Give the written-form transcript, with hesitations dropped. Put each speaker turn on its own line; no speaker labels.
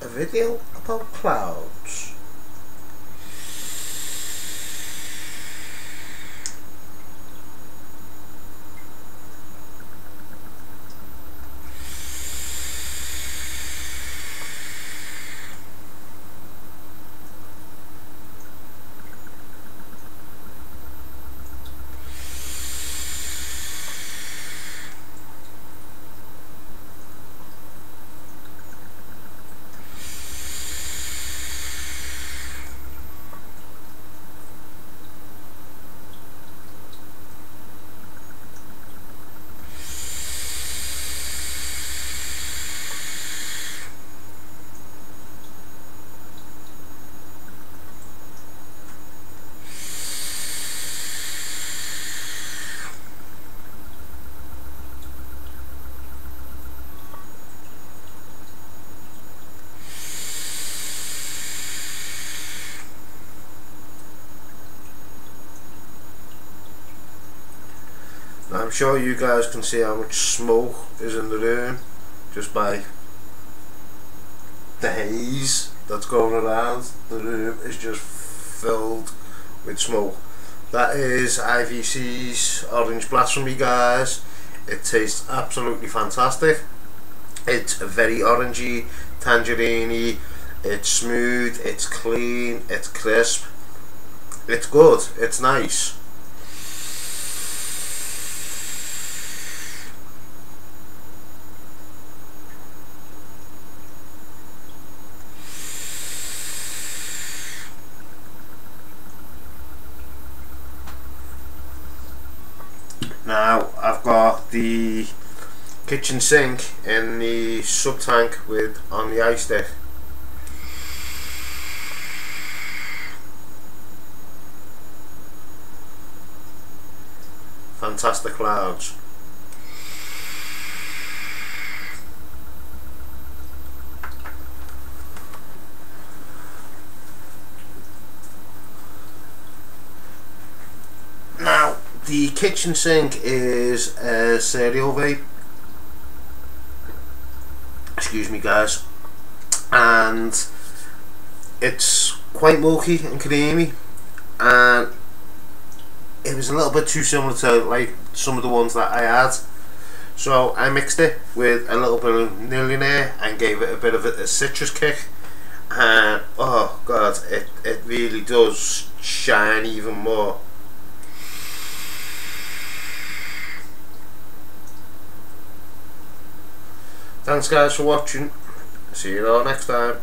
a video about clouds. Now, I'm sure you guys can see how much smoke is in the room just by the haze that's going around. The room is just filled with smoke. That is IVC's orange blasphemy, guys. It tastes absolutely fantastic. It's very orangey, tangerine-y, it's smooth, it's clean, it's crisp, it's good, it's nice. Now I've got the kitchen sink in the sub tank with on the ice stick. Fantastic clouds. Now the kitchen sink is a cereal vape. Excuse me, guys. And it's quite milky and creamy, and it was a little bit too similar to like some of the ones that I had, so I mixed it with a little bit of Millionaire and gave it a bit of a citrus kick, and oh god, it really does shine even more. Thanks guys for watching. See you all next time.